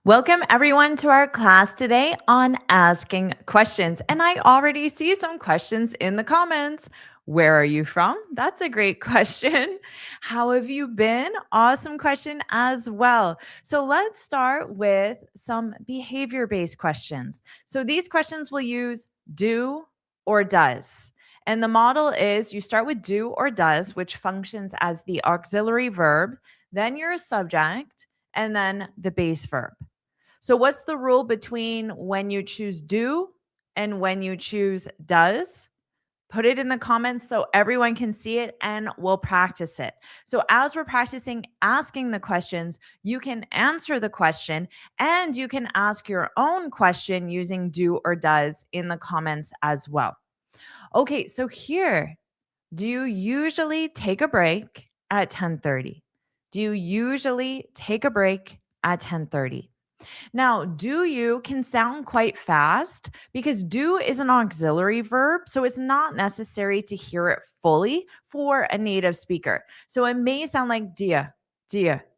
Welcome everyone to our class today on asking questions. And I already see some questions in the comments. Where are you from? That's a great question. How have you been? Awesome question as well. So let's start with some behavior based questions. So these questions will use do or does. And the model is you start with do or does, which functions as the auxiliary verb, then your subject, and then the base verb. So, what's the rule between when you choose do and when you choose does? Put it in the comments so everyone can see it and we'll practice it. So, as we're practicing asking the questions, you can answer the question and you can ask your own question using do or does in the comments as well. Okay, so here, do you usually take a break at 10:30? Do you usually take a break at 10:30? Now, do you can sound quite fast because do is an auxiliary verb, so it's not necessary to hear it fully for a native speaker. So it may sound like do you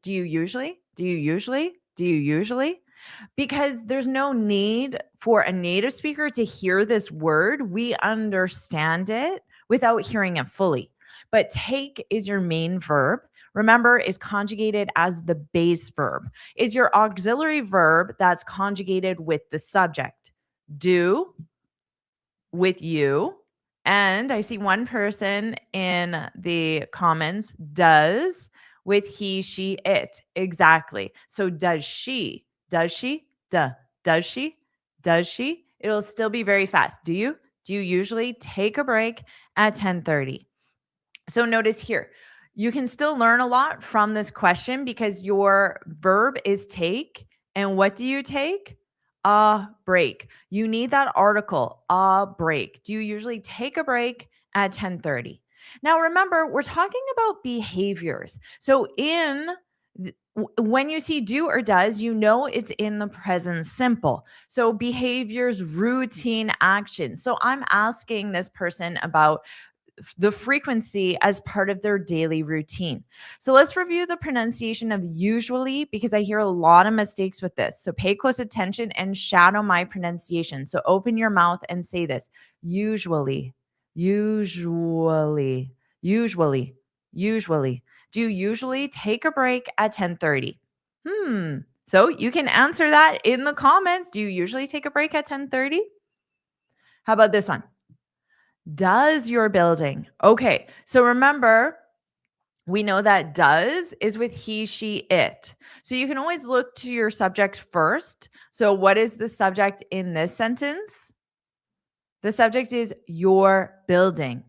usually, do you usually, do you usually? Because there's no need for a native speaker to hear this word. We understand it without hearing it fully. But take is your main verb. Remember, is conjugated as the base verb. Is your auxiliary verb that's conjugated with the subject. Do with you. And I see one person in the comments does with he, she, it. Exactly. So does she? Does she? Duh. Does she? Does she? It'll still be very fast. Do you? Do you usually take a break at 10:30? So notice here, you can still learn a lot from this question because your verb is take. And what do you take? A break. You need that article, a break. Do you usually take a break at 10:30? Now remember, we're talking about behaviors. So when you see do or does, you know it's in the present simple. So behaviors, routine action. So I'm asking this person about the frequency as part of their daily routine. So let's review the pronunciation of usually because I hear a lot of mistakes with this. So pay close attention and shadow my pronunciation. So open your mouth and say this. Usually, usually, usually, usually. Do you usually take a break at 10:30? So you can answer that in the comments. Do you usually take a break at 10:30? How about this one? Does your building? Okay, so remember, we know that does is with he, she, it. So you can always look to your subject first. So what is the subject in this sentence? The subject is your building.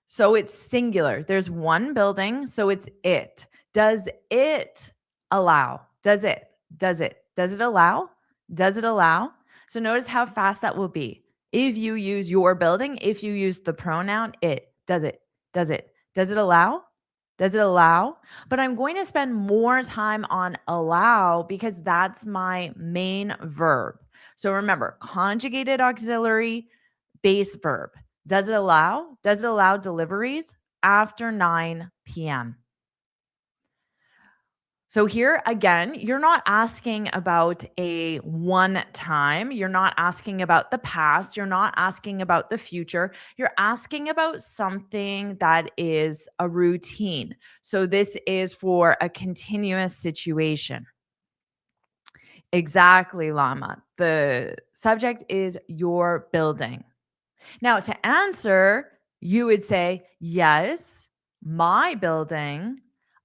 So it's singular. There's one building, so it's it. Does it allow? Does it? Does it? Does it allow? Does it allow? So notice how fast that will be. If you use your building, if you use the pronoun it, does it? Does it? Does it allow? Does it allow? But I'm going to spend more time on allow because that's my main verb. So remember, conjugated auxiliary, base verb. Does it allow? Does it allow deliveries after 9 p.m.? So here again, you're not asking about a one time. You're not asking about the past. You're not asking about the future. You're asking about something that is a routine. So this is for a continuous situation. Exactly, Llama. The subject is your building. Now, to answer, you would say, yes, my building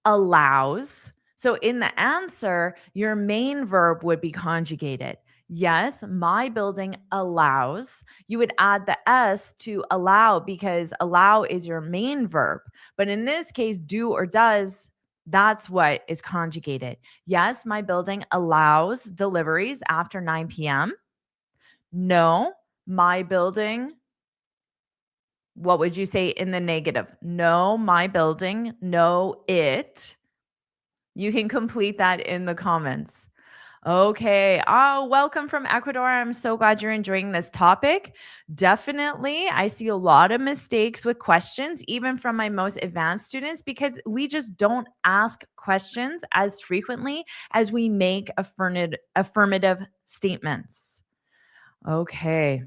allows. So in the answer, your main verb would be conjugated. Yes, my building allows. You would add the S to allow because allow is your main verb. But in this case, do or does, that's what is conjugated. Yes, my building allows deliveries after 9 p.m. No, my building, what would you say in the negative? No, my building. No, it. You can complete that in the comments. Okay. Oh, welcome from Ecuador. I'm so glad you're enjoying this topic. Definitely, I see a lot of mistakes with questions, even from my most advanced students, because we just don't ask questions as frequently as we make affirmative statements. Okay.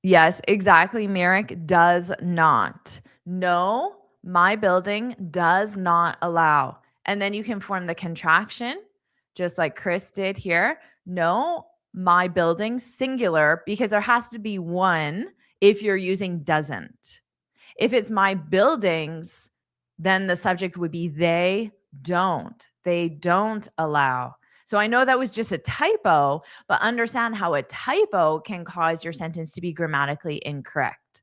Yes, exactly, Merrick does not. No, my building does not allow. And then you can form the contraction, just like Chris did here. No, my building, singular, because there has to be one if you're using doesn't. If it's my buildings, then the subject would be they don't. They don't allow. So I know that was just a typo, but understand how a typo can cause your sentence to be grammatically incorrect.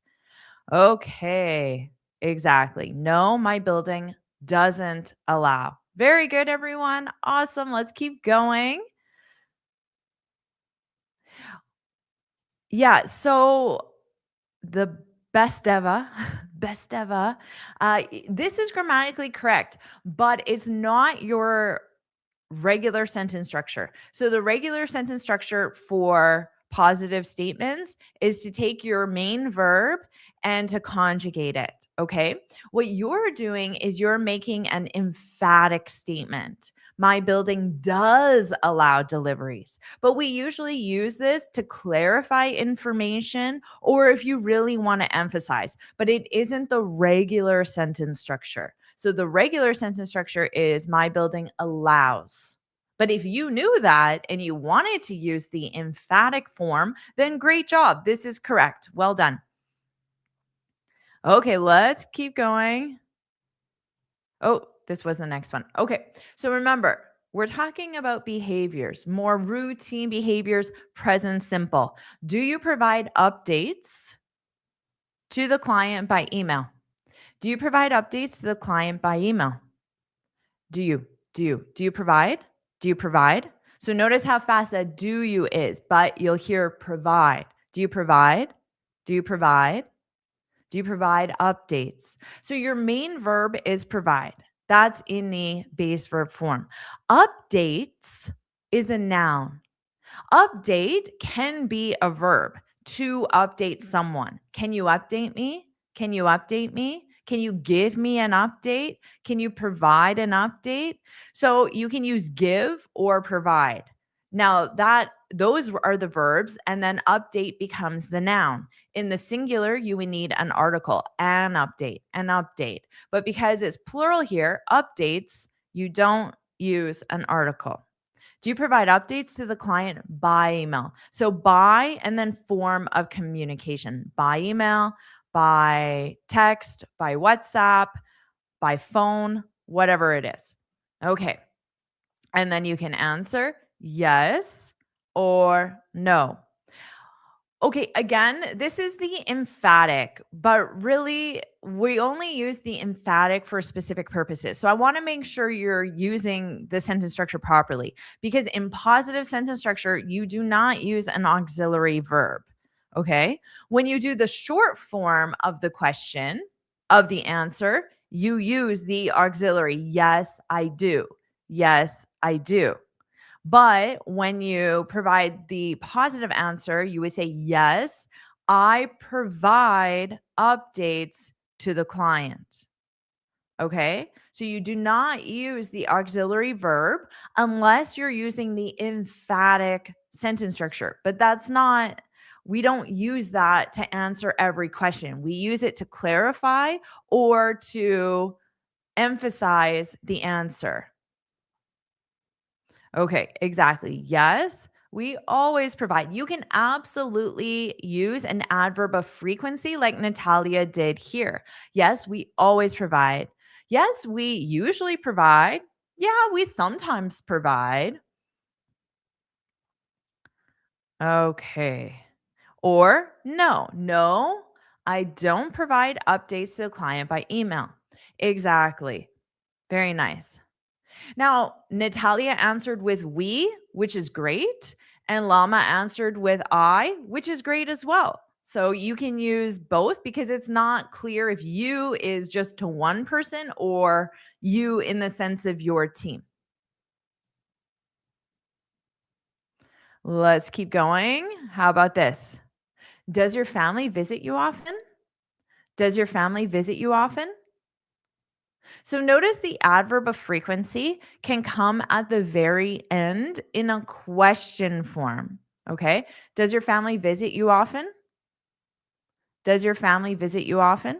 Okay, exactly. No, my building doesn't allow. Very good, everyone. Awesome. Let's keep going. Yeah. So the best ever, best ever. This is grammatically correct, but it's not your regular sentence structure. So the regular sentence structure for positive statements is to take your main verb and to conjugate it. Okay. What you're doing is you're making an emphatic statement. My building does allow deliveries, but we usually use this to clarify information or if you really want to emphasize, but it isn't the regular sentence structure. So the regular sentence structure is my building allows. But if you knew that and you wanted to use the emphatic form, then great job. This is correct. Well done. Okay, let's keep going. Oh, this was the next one. Okay, so remember, we're talking about behaviors, more routine behaviors, present simple. Do you provide updates to the client by email? Do you provide updates to the client by email? Do you? Do you provide? Do you provide? So notice how fast that do you is, but you'll hear provide. Do you provide? Do you provide? Do you provide updates? So your main verb is provide. That's in the base verb form. Updates is a noun. Update can be a verb to update someone. Can you update me? Can you update me? Can you give me an update? Can you provide an update? So you can use give or provide. Now that those are the verbs and then update becomes the noun. In the singular, you would need an article, an update, an update. But because it's plural here, updates, you don't use an article. Do you provide updates to the client by email? So by and then form of communication by email, by text, by WhatsApp, by phone, whatever it is. Okay. And then you can answer yes or no. Okay, again, this is the emphatic, but really we only use the emphatic for specific purposes. So I want to make sure you're using the sentence structure properly because in positive sentence structure, you do not use an auxiliary verb. Okay? When you do the short form of the question, of the answer, you use the auxiliary yes, I do. Yes, I do. But when you provide the positive answer, you would say, yes, I provide updates to the client. Okay. So you do not use the auxiliary verb unless you're using the emphatic sentence structure. But that's not, we don't use that to answer every question. We use it to clarify or to emphasize the answer. Okay, exactly. Yes, we always provide. You can absolutely use an adverb of frequency like Natalia did here. Yes, we always provide. Yes, we usually provide. Yeah, we sometimes provide. Okay. Or no, I don't provide updates to the client by email. Exactly. Very nice. Now, Natalia answered with we, which is great, and Llama answered with I, which is great as well. So you can use both because it's not clear if you is just to one person or You in the sense of your team. Let's keep going. How about this? Does your family visit you often? Does your family visit you often? So notice the adverb of frequency can come at the very end in a question form. Okay. Does your family visit you often? Does your family visit you often?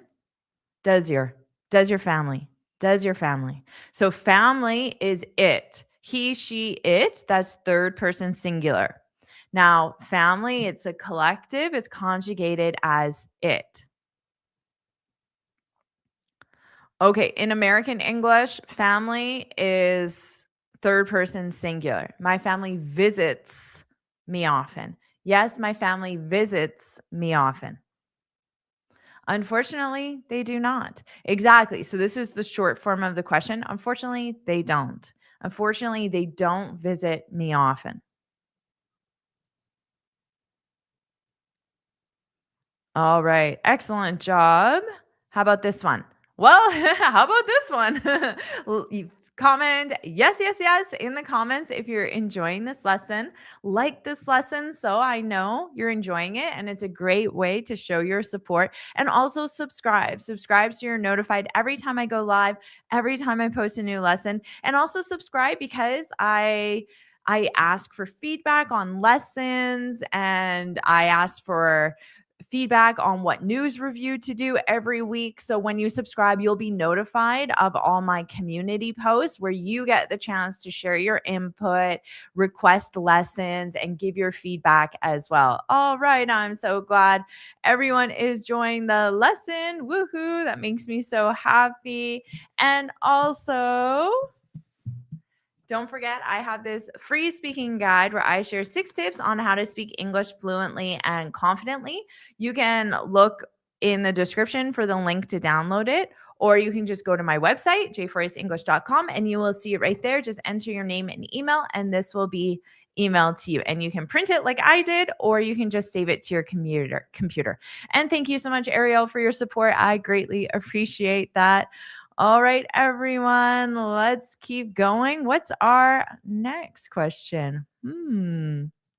Does your, does your family, does your family. So family is it. He, she, it. That's third person singular. Now, family, it's a collective, it's conjugated as it. Okay, in American English, family is third person singular. My family visits me often. Yes, my family visits me often. Unfortunately, they do not. Exactly. So, this is the short form of the question. Unfortunately, they don't. Unfortunately, they don't visit me often. All right. Excellent job. How about this one? Well, how about this one? Comment yes, yes, yes in the comments if you're enjoying this lesson. Like this lesson so I know you're enjoying it. And it's a great way to show your support. And also subscribe. Subscribe so you're notified every time I go live, every time I post a new lesson. And also subscribe because I ask for feedback on lessons and I ask for feedback on what news review to do every week. So when you subscribe, you'll be notified of all my community posts where you get the chance to share your input, request lessons, and give your feedback as well. All right. I'm so glad everyone is enjoying the lesson. Woohoo. That makes me so happy. And also, don't forget, I have this free speaking guide where I share 6 tips on how to speak English fluently and confidently. You can look in the description for the link to download it, or you can just go to my website, jforrestenglish.com, and you will see it right there. Just enter your name and email, and this will be emailed to you. And you can print it like I did, or you can just save it to your computer. And thank you so much, Ariel, for your support. I greatly appreciate that. All right, everyone, let's keep going. What's our next question?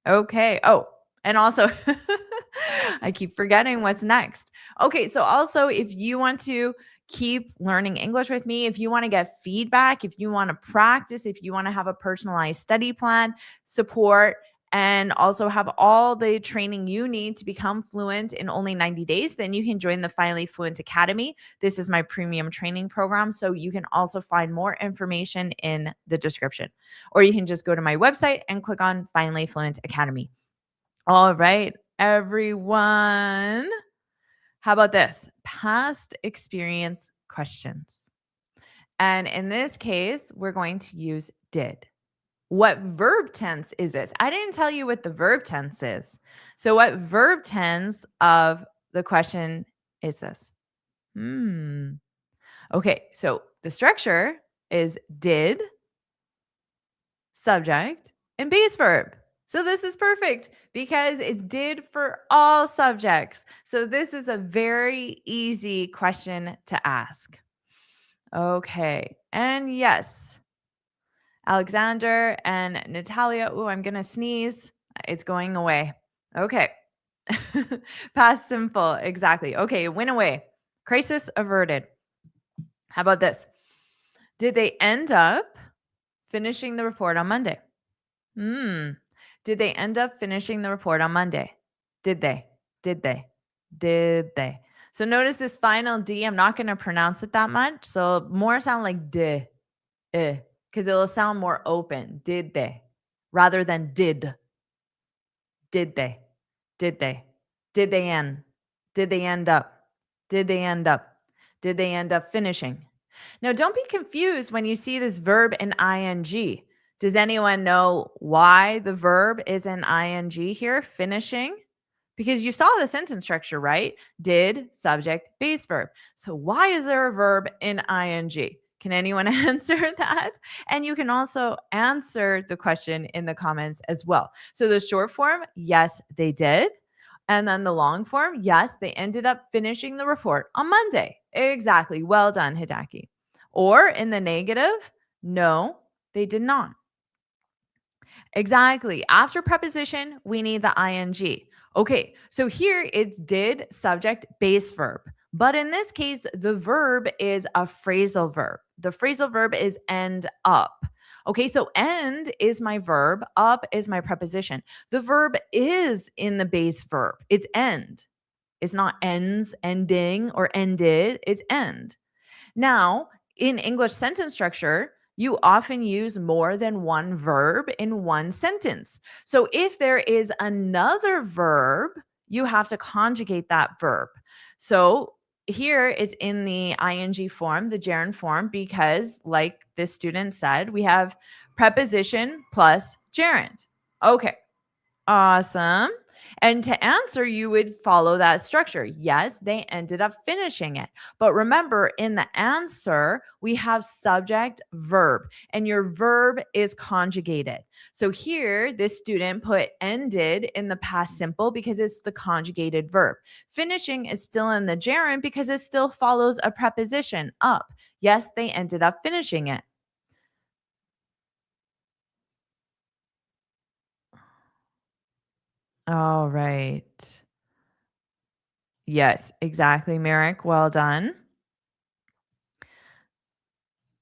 Okay. Oh, and also, I keep forgetting what's next. Okay, so also, if you want to keep learning English with me, if you want to get feedback, if you want to practice, if you want to have a personalized study plan, support, and also have all the training you need to become fluent in only 90 days, then you can join the Finally Fluent Academy. This is my premium training program. So you can also find more information in the description, or you can just go to my website and click on Finally Fluent Academy. All right, everyone. How about this? Past experience questions. And in this case, we're going to use did. What verb tense is this? I didn't tell you what the verb tense is. So, what verb tense of the question is this? Okay, so the structure is did, subject, and base verb. So this is perfect because it's did for all subjects. So this is a very easy question to ask. Okay, and yes, Alexander and Natalia. Oh, I'm going to sneeze. It's going away. Okay. Past simple. Exactly. Okay. It went away. Crisis averted. How about this? Did they end up finishing the report on Monday? Did they end up finishing the report on Monday? Did they? Did they? Did they? So notice this final D. I'm not going to pronounce it that much. So more sound like d, because it'll sound more open. Did they? Rather than did. Did they? Did they? Did they end? Did they end up? Did they end up? Did they end up finishing? Now, don't be confused when you see this verb in ing. Does anyone know why the verb is in ing here, finishing? Because you saw the sentence structure, right? Did, subject, base verb. So why is there a verb in ing? Can anyone answer that? And you can also answer the question in the comments as well. So the short form, yes, they did. And then the long form, yes, they ended up finishing the report on Monday. Exactly. Well done, Hidaki. Or in the negative, no, they did not. Exactly. After preposition, we need the ing. Okay, so here it's did, subject, base verb. But in this case, the verb is a phrasal verb. The phrasal verb is end up. Okay, so end is my verb, up is my preposition. The verb is in the base verb. It's end. It's not ends, ending, or ended. It's end. Now, in English sentence structure, you often use more than one verb in one sentence. So if there is another verb, you have to conjugate that verb. So here is in the ing form, the gerund form, because like this student said, we have preposition plus gerund. Okay. Awesome. And to answer, you would follow that structure. Yes, they ended up finishing it. But remember, in the answer, we have subject, verb, and your verb is conjugated. So here, this student put ended in the past simple because it's the conjugated verb. Finishing is still in the gerund because it still follows a preposition, up. Yes, they ended up finishing it. All right. Yes, exactly, Merrick. Well done.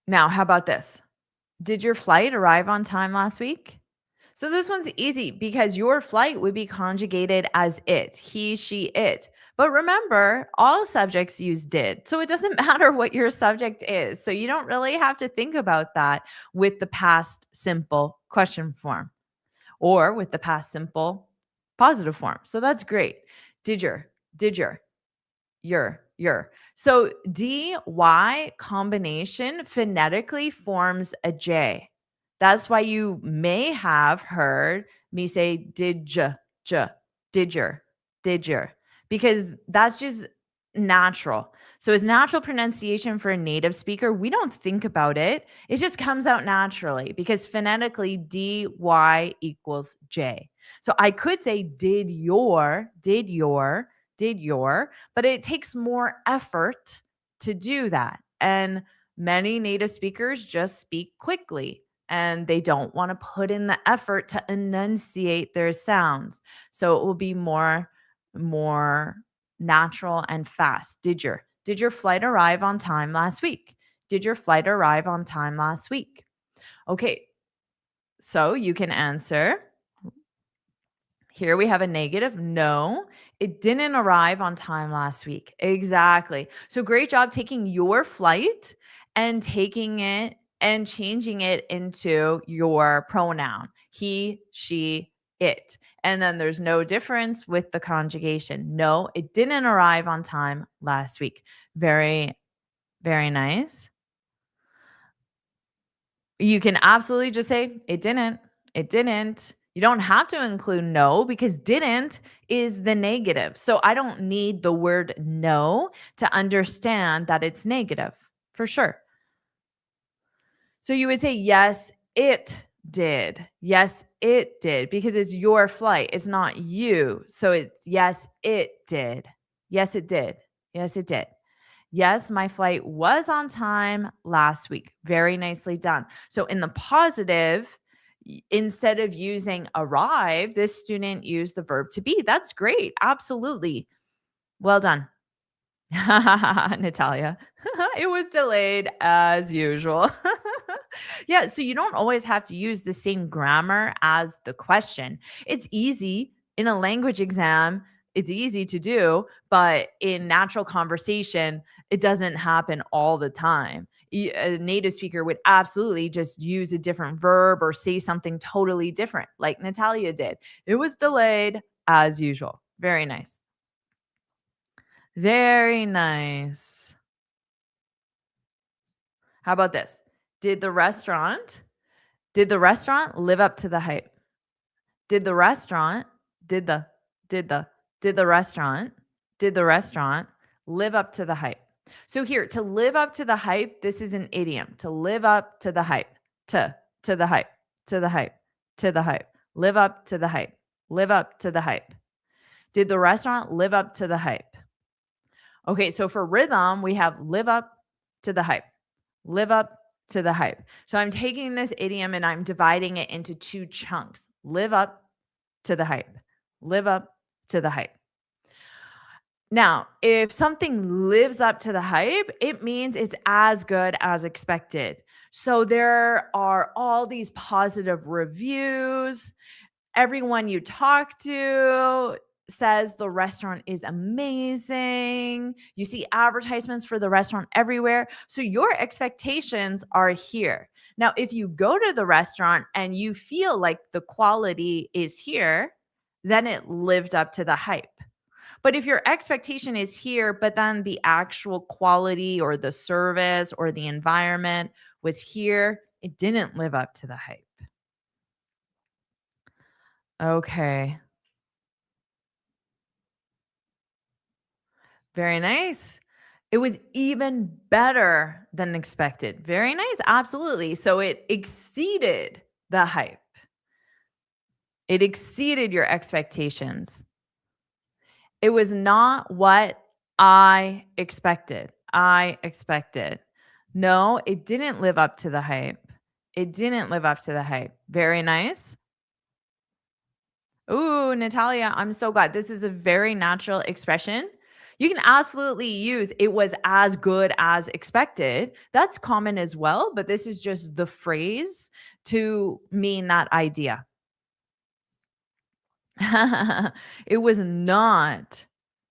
Now, how about this? Did your flight arrive on time last week? So this one's easy because your flight would be conjugated as it, he, she, it. But remember, all subjects use did. So it doesn't matter what your subject is. So you don't really have to think about that with the past simple question form or with the past simple positive form. So that's great. Did your. So dy combination phonetically forms a J. That's why you may have heard me say j, did your, because that's just natural. So as natural pronunciation for a native speaker, we don't think about it. It just comes out naturally because phonetically dy equals J. So I could say did your, but it takes more effort to do that. And many native speakers just speak quickly and they don't want to put in the effort to enunciate their sounds. So it will be more natural and fast. Did your flight arrive on time last week? Did your flight arrive on time last week? Okay. So you can answer. Here we have a negative. No, it didn't arrive on time last week. Exactly. So great job taking your flight and taking it and changing it into your pronoun. He, she, it. And then there's no difference with the conjugation. No, it didn't arrive on time last week. Very, very nice. You can absolutely just say, "It didn't. It didn't." You don't have to include no because didn't is the negative. So I don't need the word no to understand that it's negative for sure. So you would say, "Yes, it did. Yes, it did," because it's your flight. It's not you. So it's yes, it did. Yes, it did. Yes, it did. Yes, my flight was on time last week. Very nicely done. So in the positive, instead of using arrive, this student used the verb to be. That's great. Absolutely. Well done. Natalia. It was delayed as usual. Yeah, so you don't always have to use the same grammar as the question. It's easy in a language exam, it's easy to do, but in natural conversation, it doesn't happen all the time. A native speaker would absolutely just use a different verb or say something totally different, like Natalia did. It was delayed as usual. Very nice. Very nice. How about this? Did the restaurant did the restaurant live up to the hype? Did the restaurant did the did the did the restaurant did the restaurant live up to the hype? So here, to live up to the hype, this is an idiom. To live up to the hype. To the hype. To the hype. To the hype. Live up to the hype. Live up to the hype. Did the restaurant live up to the hype? Okay, so for rhythm, we have live up to the hype. Live up to the hype. So I'm taking this idiom and I'm dividing it into two chunks. Live up to the hype. Live up to the hype. Now, if something lives up to the hype, it means it's as good as expected. So there are all these positive reviews. Everyone you talk to says the restaurant is amazing. You see advertisements for the restaurant everywhere. So your expectations are here. Now, if you go to the restaurant and you feel like the quality is here, then it lived up to the hype. But if your expectation is here, but then the actual quality or the service or the environment was here, it didn't live up to the hype. Okay. Very nice. It was even better than expected. Very nice. Absolutely. So it exceeded the hype. It exceeded your expectations. It was not what I expected. I expected. No, it didn't live up to the hype. It didn't live up to the hype. Very nice. Ooh, Natalia, I'm so glad. This is a very natural expression. You can absolutely use it was as good as expected. That's common as well, but this is just the phrase to mean that idea. It was not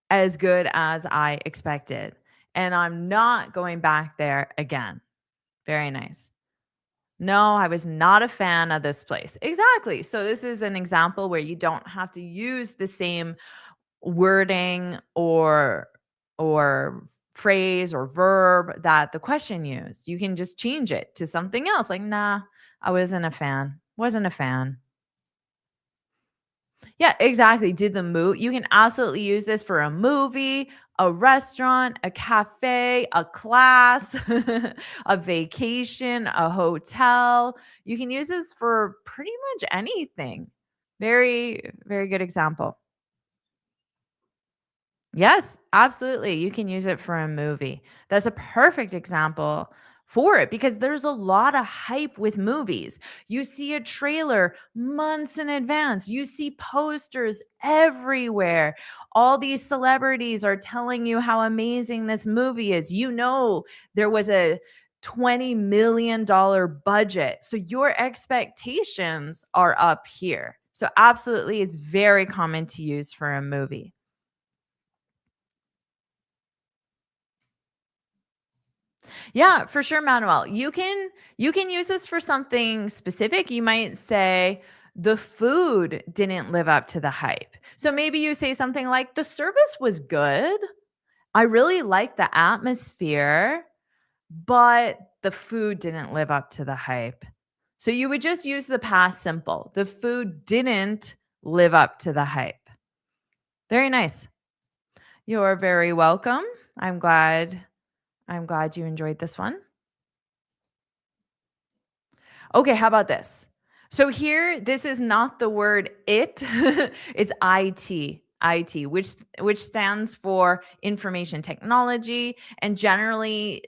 as good as I expected. And I'm not going back there again. Very nice. No, I was not a fan of this place. Exactly. So, this is an example where you don't have to use the same wording or phrase or verb that the question used. You can just change it to something else like, nah, I wasn't a fan. Wasn't a fan. Yeah, exactly. Did the move you can absolutely use this for a movie, a restaurant, a cafe, a class, a vacation, a hotel. You can use this for pretty much anything. Very, very good example. Yes, absolutely. You can use it for a movie. That's a perfect example for it because there's a lot of hype with movies. You see a trailer months in advance, you see posters everywhere. All these celebrities are telling you how amazing this movie is. You know, there was a $20 million budget. So your expectations are up here. So, absolutely, it's very common to use for a movie. Yeah, for sure, Manuel. You can use this for something specific. You might say the food didn't live up to the hype. So maybe you say something like the service was good. I really like the atmosphere, but the food didn't live up to the hype. So you would just use the past simple. The food didn't live up to the hype. Very nice. You're very welcome. I'm glad I'm glad you enjoyed this one. Okay, how about this? So here, this is not the word it, it's IT, which stands for information technology, and generally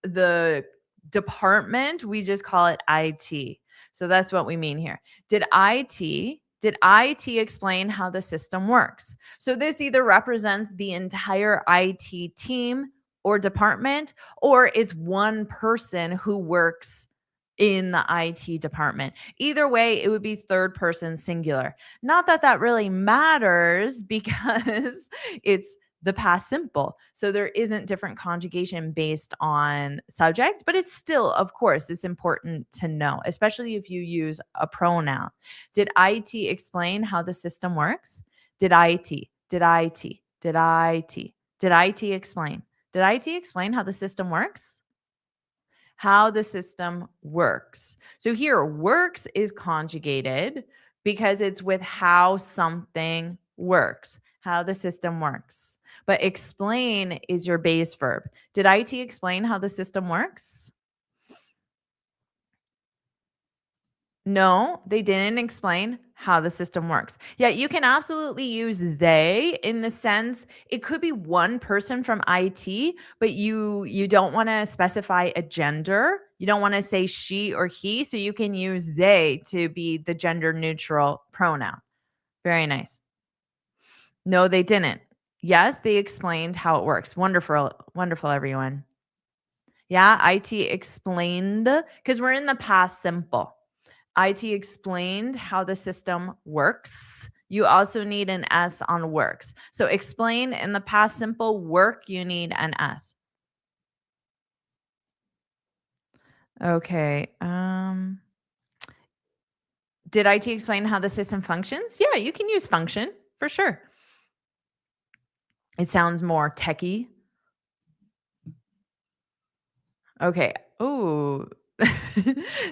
the department we just call it IT. So that's what we mean here. Did IT explain how the system works? So this either represents the entire IT team or department, or it's one person who works in the IT department. Either way, it would be third person singular. Not that that really matters because it's the past simple. So there isn't different conjugation based on subject, but it's still, of course, it's important to know, especially if you use a pronoun. Did IT explain how the system works? Did IT? Did IT? Did IT? Did IT explain? Did IT explain how the system works? How the system works. So here, works is conjugated because it's with how something works, how the system works. But explain is your base verb. Did IT explain how the system works? No, they didn't explain how the system works. Yeah, you can absolutely use they in the sense it could be one person from IT, but you don't want to specify a gender. You don't want to say she or he, so you can use they to be the gender neutral pronoun. Very nice. No, they didn't. Yes, they explained how it works. Wonderful, wonderful, everyone. Yeah, IT explained because we're in the past simple. IT explained how the system works. You also need an S on works. So explain in the past simple, work, you need an S. Okay. Did IT explain how the system functions? Yeah, you can use function for sure. It sounds more techy. Okay. Ooh.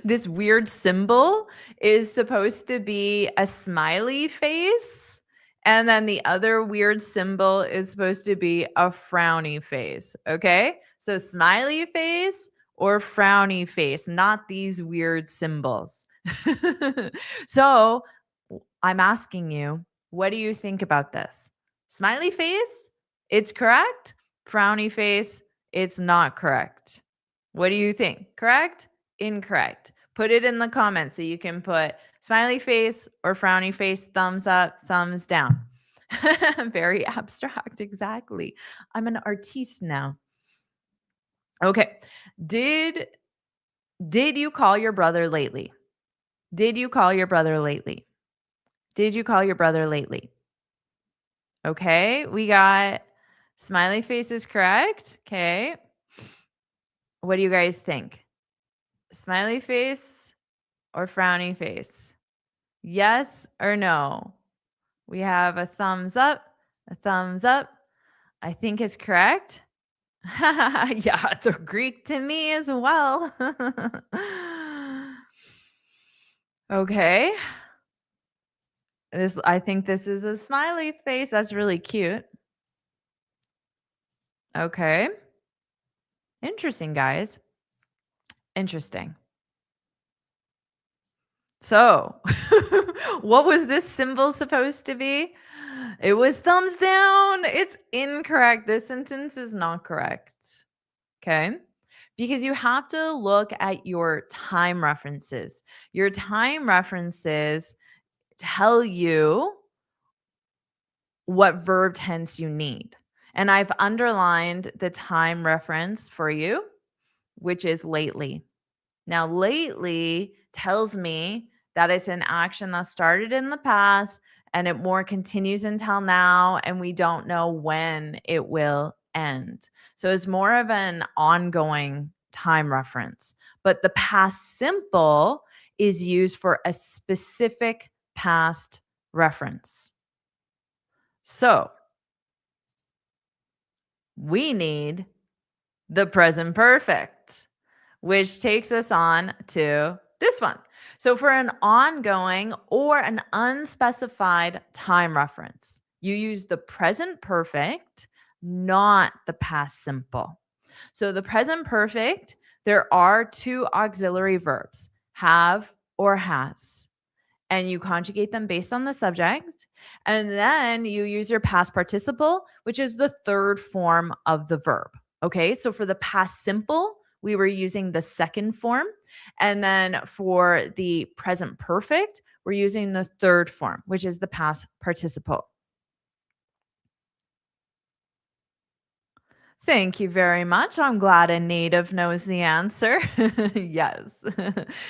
This weird symbol is supposed to be a smiley face. And then the other weird symbol is supposed to be a frowny face. Okay. So smiley face or frowny face, not these weird symbols. So I'm asking you, what do you think about this? Smiley face, it's correct. Frowny face, it's not correct. What do you think? Correct? Incorrect? Put it in the comments so you can put smiley face or frowny face, thumbs up, thumbs down. Very abstract, exactly. I'm an artiste now. Okay. Did did you call your brother lately? Did you call your brother lately? Did you call your brother lately? Okay, we got smiley face is correct. Okay. What do you guys think? Smiley face or frowny face? Yes or no? We have a thumbs up, a thumbs up. I think is correct. Yeah, the Greek to me as well. Okay. I think this is a smiley face. That's really cute. Okay. Interesting, guys. Interesting. So, what was this symbol supposed to be? It was thumbs down. It's incorrect. This sentence is not correct. Okay. Because you have to look at your time references. Your time references tell you what verb tense you need. And I've underlined the time reference for you, which is lately. Now, lately tells me that it's an action that started in the past and it more continues until now, and we don't know when it will end. So it's more of an ongoing time reference. But the past simple is used for a specific past reference. So we need the present perfect, which takes us on to this one. So, for an ongoing or an unspecified time reference, you use the present perfect, not the past simple. So, the present perfect, there are two auxiliary verbs, have or has, and you conjugate them based on the subject. And then you use your past participle, which is the third form of the verb. Okay, so for the past simple, we were using the second form. And then for the present perfect, we're using the third form, which is the past participle. Thank you very much. I'm glad a native knows the answer. Yes.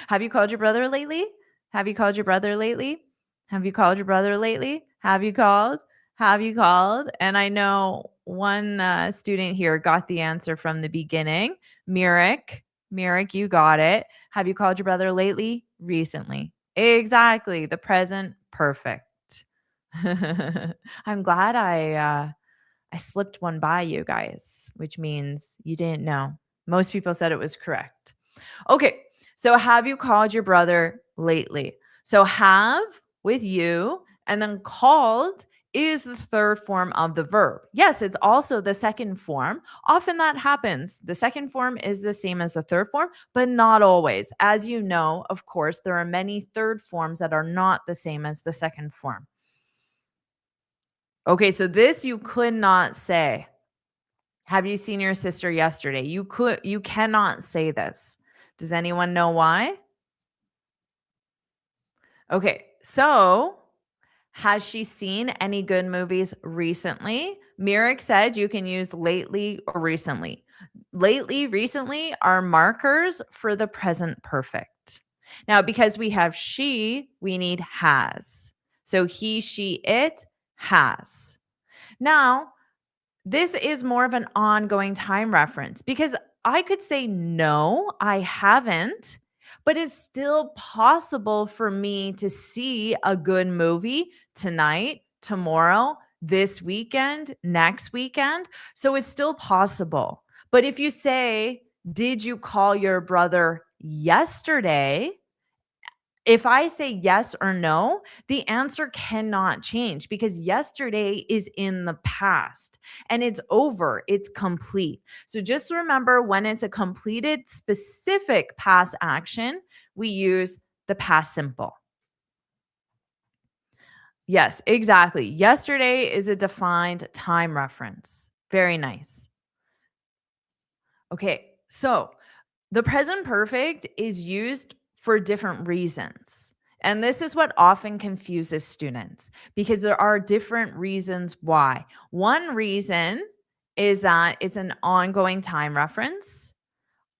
Have you called your brother lately? Have you called your brother lately? Have you called your brother lately? Have you called? Have you called? And I know one student here got the answer from the beginning. Mirik, Mirik, you got it. Have you called your brother lately? Recently. Exactly. The present perfect. I'm glad I slipped one by you guys, which means you didn't know. Most people said it was correct. Okay, so have you called your brother lately? So have with you, and then called is the third form of the verb. Yes, it's also the second form. Often that happens. The second form is the same as the third form, but not always. As you know, of course, there are many third forms that are not the same as the second form. Okay, so this you could not say. Have you seen your sister yesterday? You cannot say this. Does anyone know why? Okay, so has she seen any good movies recently? Mirik said you can use lately or recently. Lately, recently are markers for the present perfect. Now, because we have she, we need has. So he, she, it has. Now, this is more of an ongoing time reference because I could say, no, I haven't, but it's still possible for me to see a good movie tonight, tomorrow, this weekend, next weekend. So it's still possible. But if you say, did you call your brother yesterday? If I say yes or no, the answer cannot change because yesterday is in the past and it's over, it's complete. So just remember when it's a completed specific past action, we use the past simple. Yes, exactly. Yesterday is a defined time reference. Very nice. Okay, so the present perfect is used for different reasons. And this is what often confuses students because there are different reasons why. One reason is that it's an ongoing time reference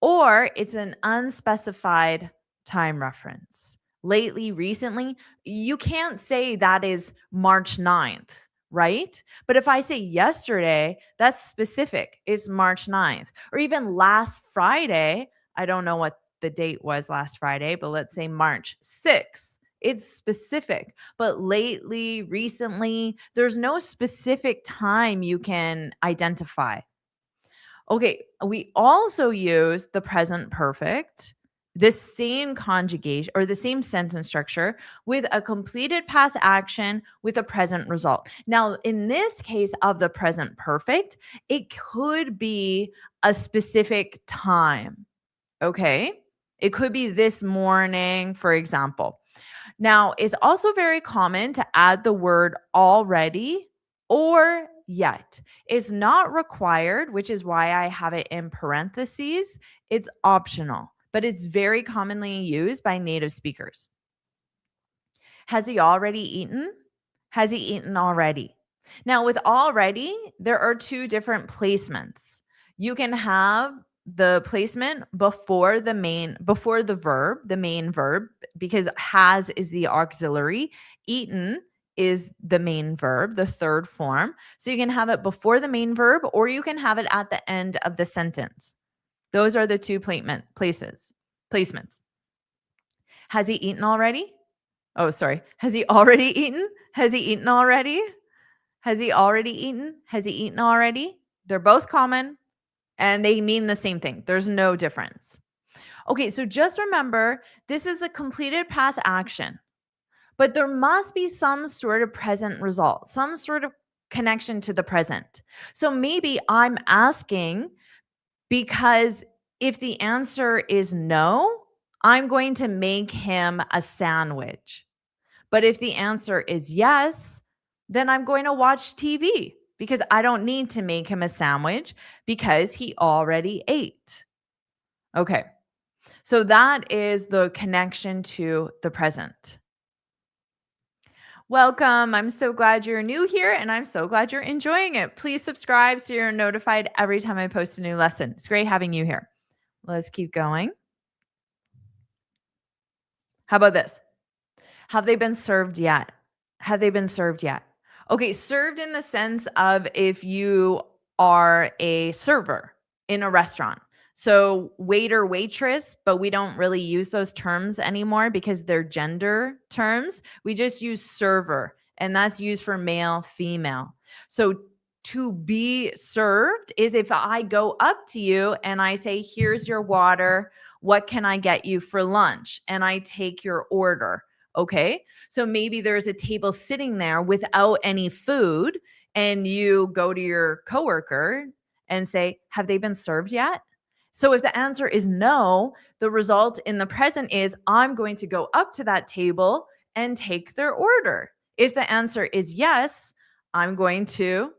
or it's an unspecified time reference. Lately, recently, you can't say that is March 9th, right? But if I say yesterday, that's specific. It's March 9th. Or even last Friday, I don't know what the date was last Friday, but let's say March 6th. It's specific. But lately, recently, there's no specific time you can identify. Okay, we also use the present perfect, the same conjugation or the same sentence structure with a completed past action with a present result. Now, in this case of the present perfect, it could be a specific time. Okay, it could be this morning, for example. Now, it's also very common to add the word already or yet. It's not required, which is why I have it in parentheses. It's optional, but it's very commonly used by native speakers. Has he already eaten? Has he eaten already? Now, with already, there are two different placements. You can have the placement before the verb, the main verb, because has is the auxiliary, eaten is the main verb, the third form. So you can have it before the main verb or you can have it at the end of the sentence. Those are the two placements. Has he eaten already? Oh, sorry. Has he already eaten? Has he eaten already? Has he already eaten? Has he eaten already? They're both common and they mean the same thing. There's no difference. Okay, so just remember this is a completed past action, but there must be some sort of present result, some sort of connection to the present. So maybe I'm asking because if the answer is no, I'm going to make him a sandwich. But if the answer is yes, then I'm going to watch TV because I don't need to make him a sandwich because he already ate. Okay. So that is the connection to the present. Welcome. I'm so glad you're new here and I'm so glad you're enjoying it. Please subscribe so you're notified every time I post a new lesson. It's great having you here. Let's keep going. How about this? Have they been served yet? Have they been served yet? Okay, served in the sense of if you are a server in a restaurant. So, waiter, waitress, but we don't really use those terms anymore because they're gender terms. We just use server, and that's used for male, female. So, to be served is if I go up to you and I say, here's your water. What can I get you for lunch? And I take your order. Okay. So maybe there's a table sitting there without any food, and you go to your coworker and say, have they been served yet? So if the answer is no, the result in the present is I'm going to go up to that table and take their order. If the answer is yes, I'm going to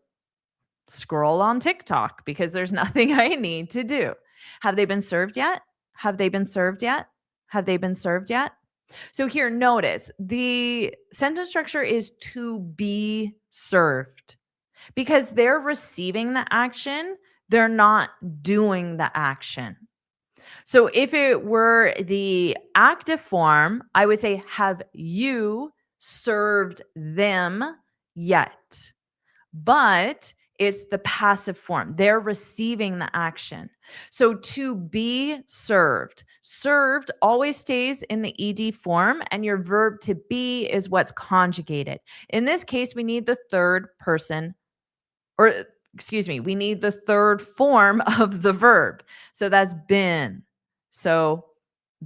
scroll on TikTok because there's nothing I need to do. Have they been served yet? Have they been served yet? Have they been served yet? So here, notice the sentence structure is to be served because they're receiving the action, they're not doing the action. So if it were the active form, I would say, have you served them yet? But it's the passive form. They're receiving the action. So to be served, served always stays in the ed form, and your verb to be is what's conjugated. In this case, we need the third person, or excuse me, we need the third form of the verb. So that's been. So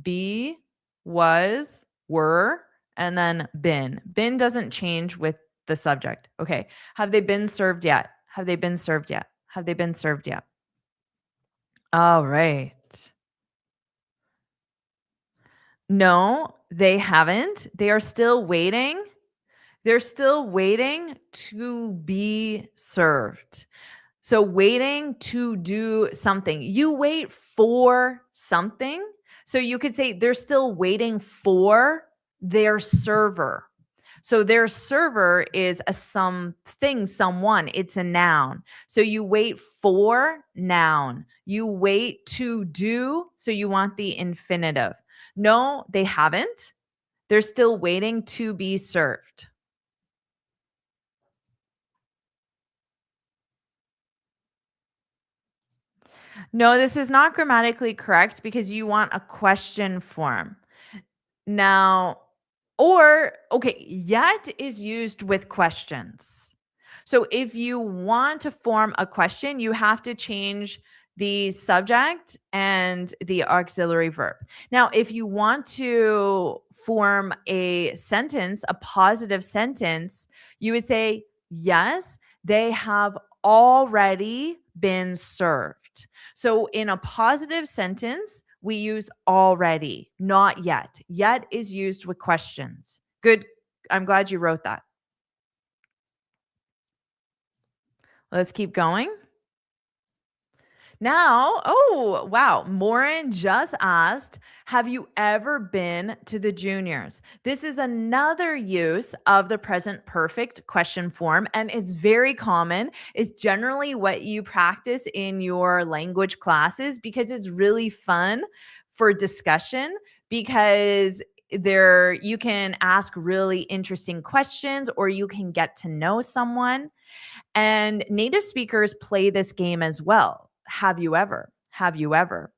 be, was, were, and then been. Been doesn't change with the subject. Okay. Have they been served yet? Have they been served yet? Have they been served yet? All right. No, they haven't. They are still waiting. They're still waiting to be served. So waiting to do something. You wait for something. So you could say they're still waiting for their server. So their server is a something, someone. It's a noun. So you wait for noun. You wait to do. So you want the infinitive. No, they haven't. They're still waiting to be served. No, this is not grammatically correct because you want a question form. Now, or okay, yet is used with questions. So if you want to form a question, you have to change the subject and the auxiliary verb. Now, if you want to form a sentence, a positive sentence, you would say, yes, they have already been served. So in a positive sentence, we use already, not yet. Yet is used with questions. Good. I'm glad you wrote that. Let's keep going. Now, oh, wow. Morin just asked, have you ever been to the juniors? This is another use of the present perfect question form, and it's very common. It's generally what you practice in your language classes because it's really fun for discussion because there you can ask really interesting questions or you can get to know someone. And native speakers play this game as well. Have you ever? Have you ever?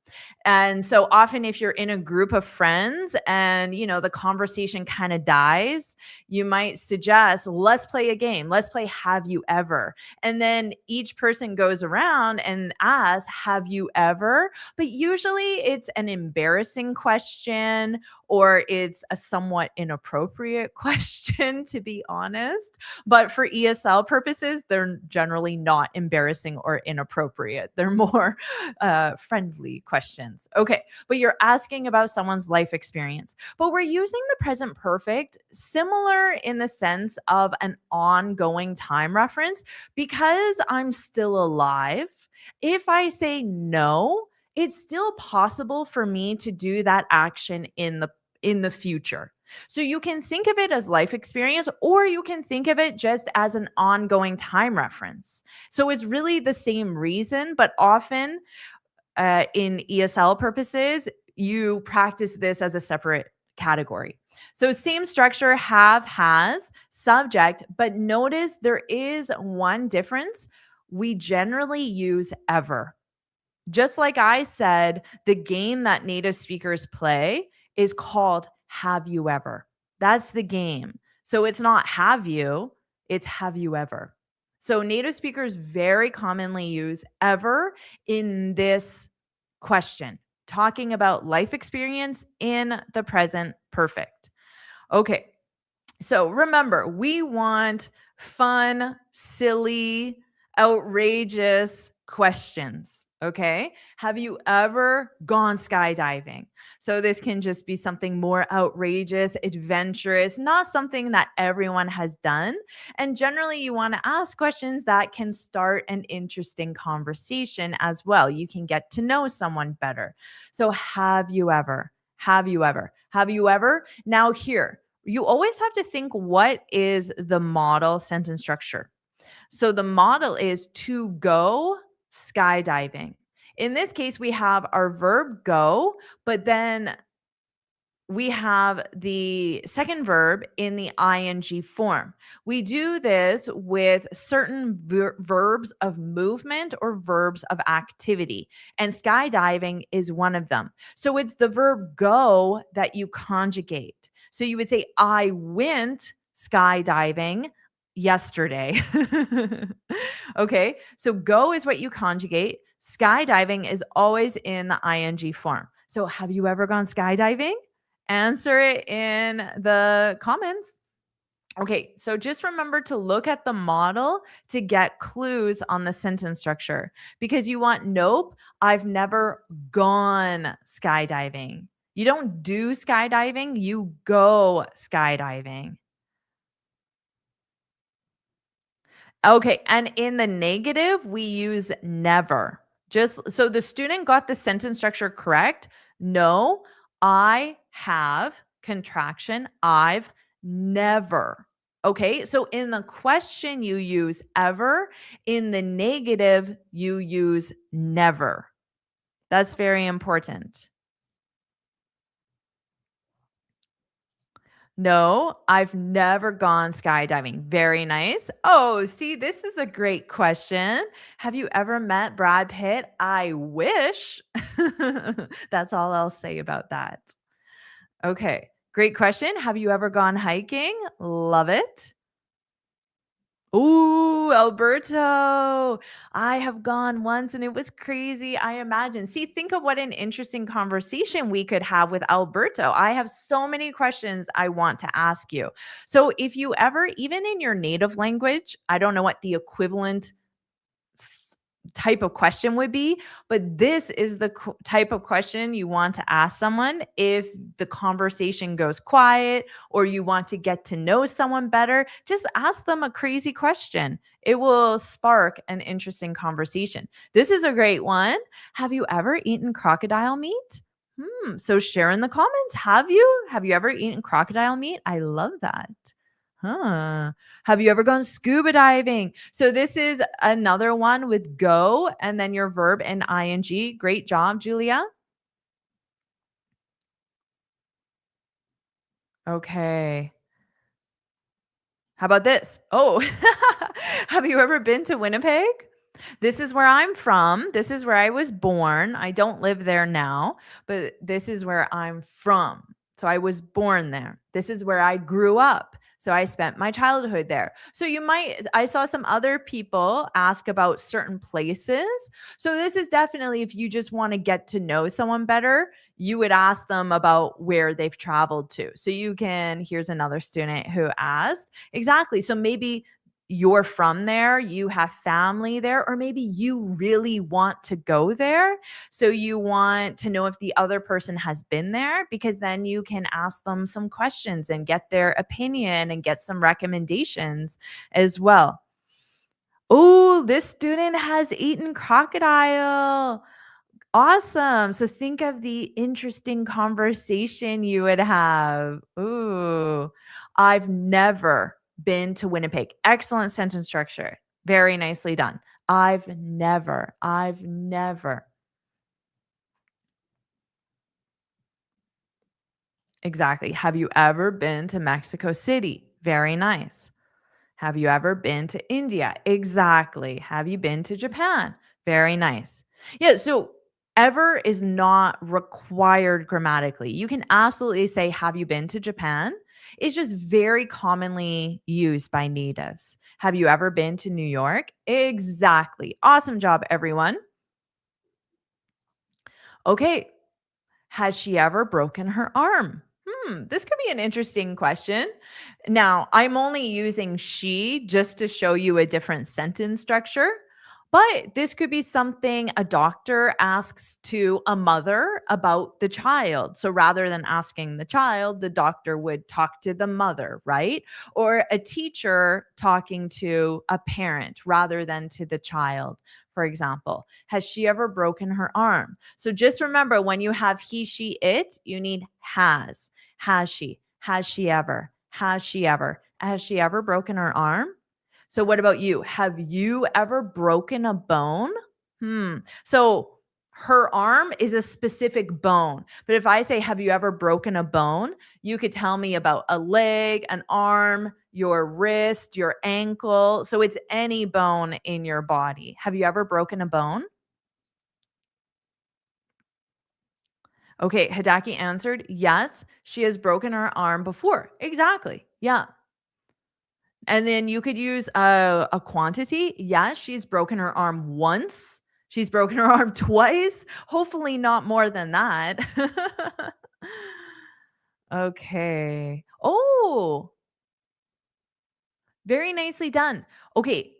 And so often, if you're in a group of friends and the conversation kind of dies, you might suggest, let's play a game. Let's play Have You Ever? And then each person goes around and asks, Have you ever? But usually it's an embarrassing question or it's a somewhat inappropriate question, to be honest. But for ESL purposes, they're generally not embarrassing or inappropriate. They're more friendly questions. Okay, but you're asking about someone's life experience. But we're using the present perfect similar in the sense of an ongoing time reference because I'm still alive. If I say no, it's still possible for me to do that action in the future. So you can think of it as life experience, or you can think of it just as an ongoing time reference. So it's really the same reason, but often in ESL purposes, you practice this as a separate category. So same structure, have, has, subject, but notice there is one difference. We generally use ever. Just like I said, the game that native speakers play is called Have You Ever? That's the game. So it's not have you, it's have you ever. So native speakers very commonly use ever in this question, talking about life experience in the present perfect. Okay. So remember, we want fun, silly, outrageous questions. Okay. Have you ever gone skydiving? So this can just be something more outrageous, adventurous, not something that everyone has done. And generally, you want to ask questions that can start an interesting conversation as well. You can get to know someone better. So, have you ever? Have you ever? Have you ever? Now, here, you always have to think, what is the model sentence structure? So the model is to go skydiving. In this case, we have our verb go, but then we have the second verb in the ing form. We do this with certain verbs of movement or verbs of activity, and skydiving is one of them. So it's the verb go that you conjugate. So you would say, I went skydiving yesterday. Okay, so go is what you conjugate. Skydiving is always in the ing form. So have you ever gone skydiving? Answer it in the comments. Okay, so just remember to look at the model to get clues on the sentence structure, because you want nope, I've never gone skydiving. You don't do skydiving, you go skydiving. Okay, and in the negative, we use never. Just so the student got the sentence structure correct. No, I have contraction. I've never. Okay, so in the question, you use ever. In the negative, you use never. That's very important. No, I've never gone skydiving. Very nice. Oh, see, this is a great question. Have you ever met Brad Pitt? I wish. That's all I'll say about that. Okay, great question. Have you ever gone hiking? Love it. Ooh, Alberto. I have gone once and it was crazy. I imagine. See, think of what an interesting conversation we could have with Alberto. I have so many questions I want to ask you. So, if you ever, even in your native language, I don't know what the equivalent s- type of question would be, but this is the type of question you want to ask someone if the conversation goes quiet or you want to get to know someone better. Just ask them a crazy question. It will spark an interesting conversation. This is a great one. Have you ever eaten crocodile meat? So share in the comments. Have you? Have you ever eaten crocodile meat? I love that. Huh. Have you ever gone scuba diving? So this is another one with go and then your verb and ing. Great job, Julia. Okay. How about this? Oh, have you ever been to Winnipeg? This is where I'm from. This is where I was born. I don't live there now, but this is where I'm from. So I was born there. This is where I grew up. So I spent my childhood there. So you might, I saw some other people ask about certain places. So this is definitely, if you just want to get to know someone better, you would ask them about where they've traveled to. So you can, here's another student who asked, exactly. So maybe you're from there, you have family there, or maybe you really want to go there. So you want to know if the other person has been there, because then you can ask them some questions and get their opinion and get some recommendations as well. Oh, this student has eaten crocodile. Awesome. So think of the interesting conversation you would have. Ooh, I've never been to Winnipeg. Excellent sentence structure. Very nicely done. I've never. Exactly. Have you ever been to Mexico City? Very nice. Have you ever been to India? Exactly. Have you been to Japan? Very nice. Yeah, so ever is not required grammatically. You can absolutely say, have you been to Japan? It's just very commonly used by natives. Have you ever been to New York? Exactly. Awesome job, everyone. Okay. Has she ever broken her arm? This could be an interesting question. Now, I'm only using she just to show you a different sentence structure, but this could be something a doctor asks to a mother about the child. So rather than asking the child, the doctor would talk to the mother, right? Or a teacher talking to a parent rather than to the child. For example, has she ever broken her arm? So just remember when you have he, she, it, you need has. Has she? Has she ever? Has she ever? Has she ever broken her arm? So what about you? Have you ever broken a bone? So her arm is a specific bone. But if I say, have you ever broken a bone? You could tell me about a leg, an arm, your wrist, your ankle. So it's any bone in your body. Have you ever broken a bone? Okay, Hidaki answered, yes, she has broken her arm before. Exactly. Yeah. And then you could use a quantity. Yes, she's broken her arm once. She's broken her arm twice. Hopefully, not more than that. Okay. Oh, very nicely done. Okay.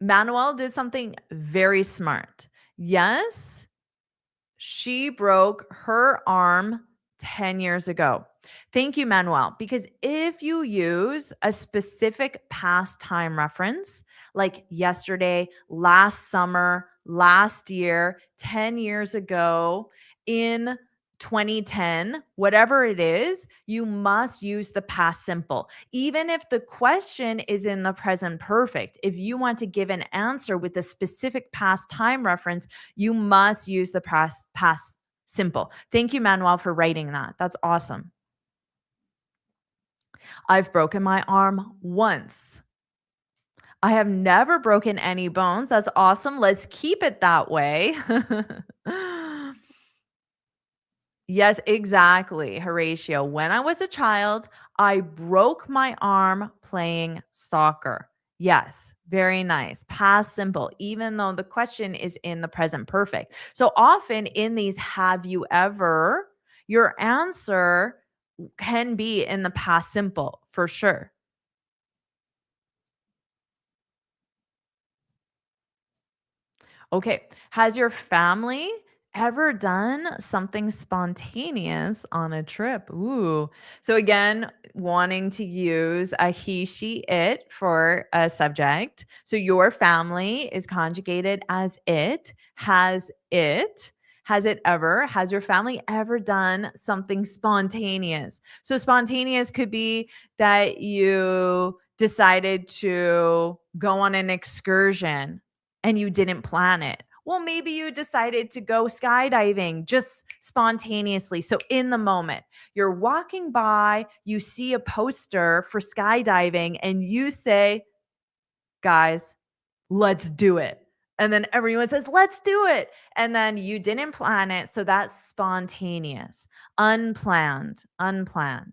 Manuel did something very smart. Yes, she broke her arm 10 years ago. Thank you, Manuel. Because if you use a specific past time reference, like yesterday, last summer, last year, 10 years ago, in 2010, whatever it is, you must use the past simple. Even if the question is in the present perfect, if you want to give an answer with a specific past time reference, you must use the past simple. Thank you, Manuel, for writing that. That's awesome. I've broken my arm once. I have never broken any bones. That's awesome. Let's keep it that way. Yes, exactly, Horatio. When I was a child, I broke my arm playing soccer. Yes, very nice. Past simple, even though the question is in the present perfect. So often in these have you ever, your answer can be in the past simple for sure. Okay. Has your family ever done something spontaneous on a trip? Ooh. So again, wanting to use a he, she, it for a subject. So your family is conjugated as it. Has it? Has it ever? Has your family ever done something spontaneous? So spontaneous could be that you decided to go on an excursion and you didn't plan it. Well, maybe you decided to go skydiving just spontaneously. So, in the moment, you're walking by, you see a poster for skydiving, and you say, guys, let's do it. And then everyone says, let's do it. And then you didn't plan it. So, that's spontaneous, unplanned, unplanned.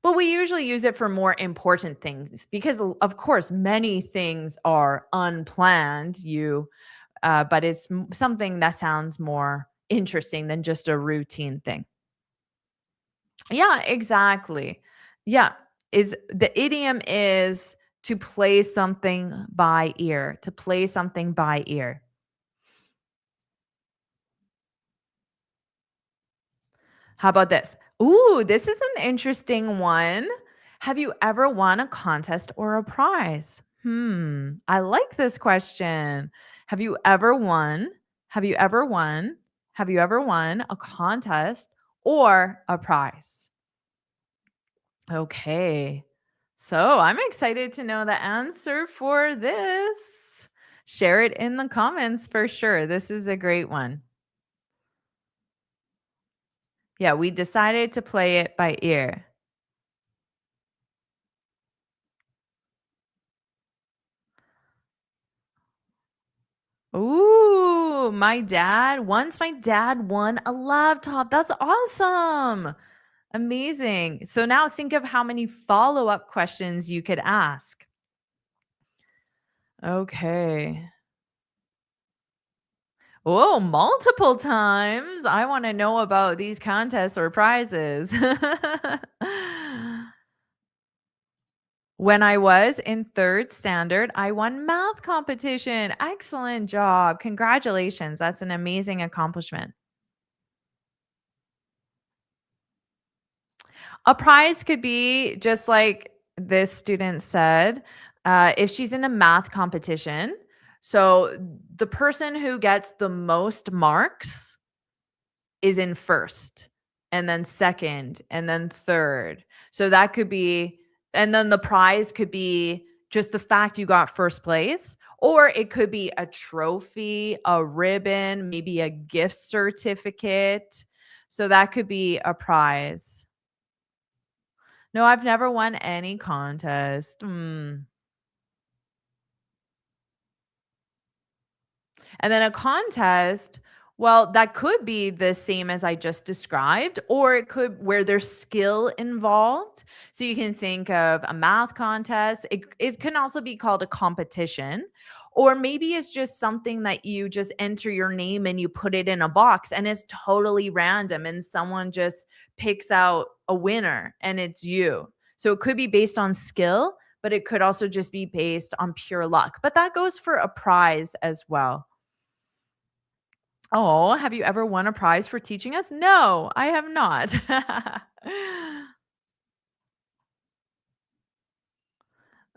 But we usually use it for more important things because, of course, many things are unplanned. But it's something that sounds more interesting than just a routine thing. Yeah, exactly. Yeah, is the idiom is to play something by ear. To play something by ear. How about this? Ooh, this is an interesting one. Have you ever won a contest or a prize? I like this question. Have you ever won? Have you ever won? Have you ever won a contest or a prize? Okay. So I'm excited to know the answer for this. Share it in the comments for sure. This is a great one. Yeah, we decided to play it by ear. Ooh, my dad won a laptop. That's awesome. Amazing. So now think of how many follow-up questions you could ask. Okay. Oh, multiple times. I want to know about these contests or prizes. When I was in third standard, I won math competition. Excellent job. Congratulations. That's an amazing accomplishment. A prize could be just like this student said, if she's in a math competition. So the person who gets the most marks is in first, and then second, and then third. So that could be, and then the prize could be just the fact you got first place, or it could be a trophy, a ribbon, maybe a gift certificate. So that could be a prize. No, I've never won any contest. And then a contest, well, that could be the same as I just described, or it could where there's skill involved. So you can think of a math contest. It can also be called a competition. Or maybe it's just something that you just enter your name and you put it in a box and it's totally random and someone just picks out a winner and it's you. So it could be based on skill, but it could also just be based on pure luck. But that goes for a prize as well. Oh, have you ever won a prize for teaching us? No, I have not.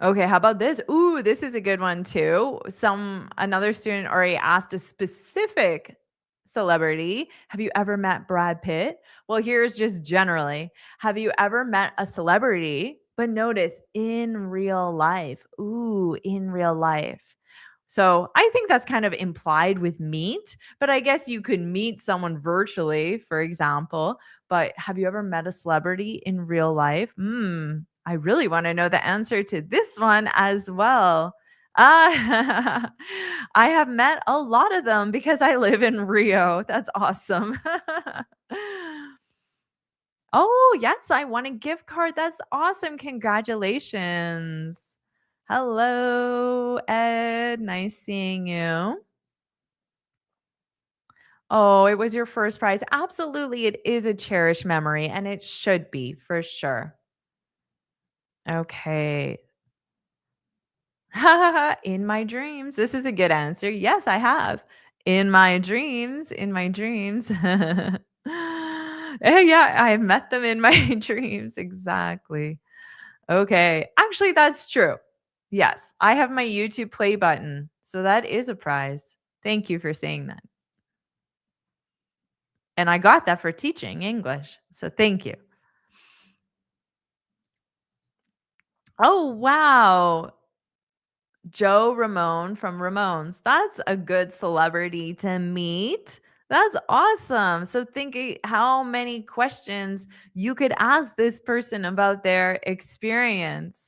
Okay, how about this? Ooh, this is a good one too. Another student already asked a specific celebrity. Have you ever met Brad Pitt? Well, here's just generally. Have you ever met a celebrity, but notice in real life? Ooh, in real life. So I think that's kind of implied with meet, but I guess you could meet someone virtually, for example. But have you ever met a celebrity in real life? I really want to know the answer to this one as well. I have met a lot of them because I live in Rio. That's awesome. Oh, yes, I won a gift card. That's awesome. Congratulations. Hello, Ed. Nice seeing you. Oh, it was your first prize. Absolutely. It is a cherished memory, and it should be for sure. Okay. In my dreams. This is a good answer. Yes, I have. In my dreams, in my dreams. Yeah, I have met them in my dreams. Exactly. Okay. Actually, that's true. Yes, I have my YouTube play button. So that is a prize. Thank you for saying that. And I got that for teaching English. So thank you. Oh, wow. Joe Ramone from Ramones. That's a good celebrity to meet. That's awesome. So how many questions you could ask this person about their experience.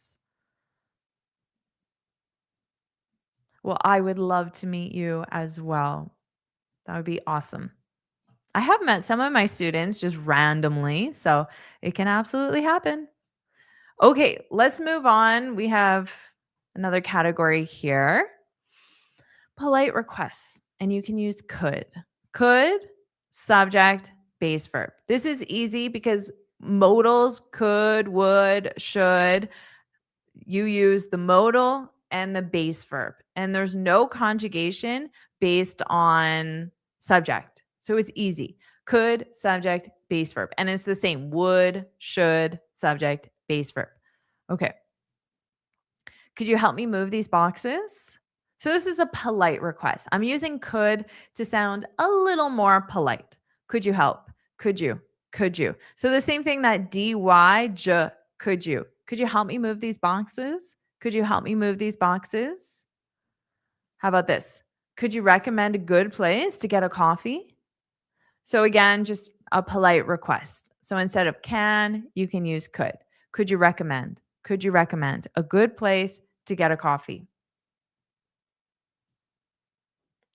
Well, I would love to meet you as well. That would be awesome. I have met some of my students just randomly, so it can absolutely happen. Okay, let's move on. We have another category here. Polite requests, and you can use could. Could, subject, base verb. This is easy because modals could, would, should. You use the modal and the base verb, and there's no conjugation based on subject. So it's easy. Could, subject, base verb. And it's the same would, should, subject, base verb. Okay. Could you help me move these boxes? So this is a polite request. I'm using could to sound a little more polite. Could you help? Could you? Could you? So the same thing that could you? Could you help me move these boxes? Could you help me move these boxes? How about this? Could you recommend a good place to get a coffee? So again, just a polite request. So instead of can, you can use could. Could you recommend? Could you recommend a good place to get a coffee?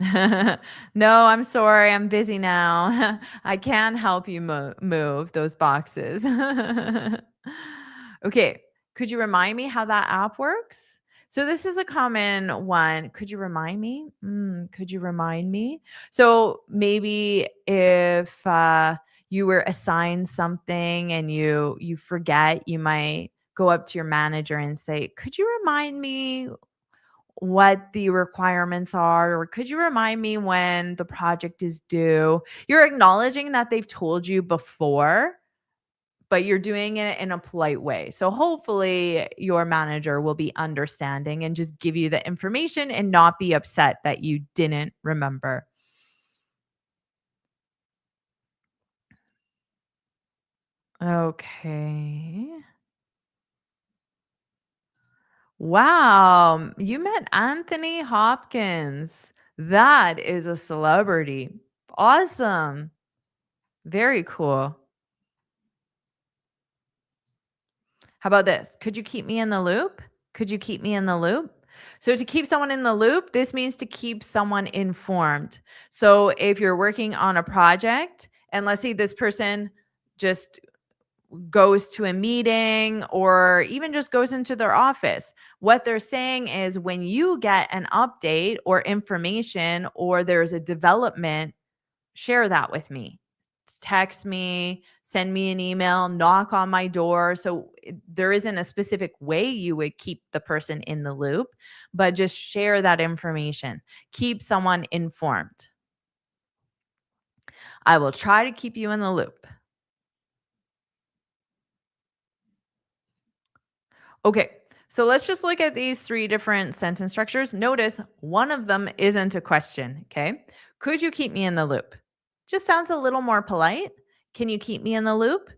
No, I'm sorry. I'm busy now. I can help you move those boxes. Okay. Could you remind me how that app works? So this is a common one. Could you remind me? Could you remind me? So maybe if you were assigned something and you forget, you might go up to your manager and say, "Could you remind me what the requirements are, or could you remind me when the project is due?" You're acknowledging that they've told you before, but you're doing it in a polite way. So hopefully your manager will be understanding and just give you the information and not be upset that you didn't remember. Okay. Wow, you met Anthony Hopkins. That is a celebrity. Awesome. Very cool. How about this? Could you keep me in the loop? Could you keep me in the loop? So, to keep someone in the loop, this means to keep someone informed. So, if you're working on a project, and let's say this person just goes to a meeting or even just goes into their office, what they're saying is when you get an update or information or there's a development, share that with me. Text me, send me an email, knock on my door. So there isn't a specific way you would keep the person in the loop, but just share that information. Keep someone informed. I will try to keep you in the loop. Okay, so let's just look at these three different sentence structures. Notice one of them isn't a question. Okay. Could you keep me in the loop? Just sounds a little more polite. Can you keep me in the loop?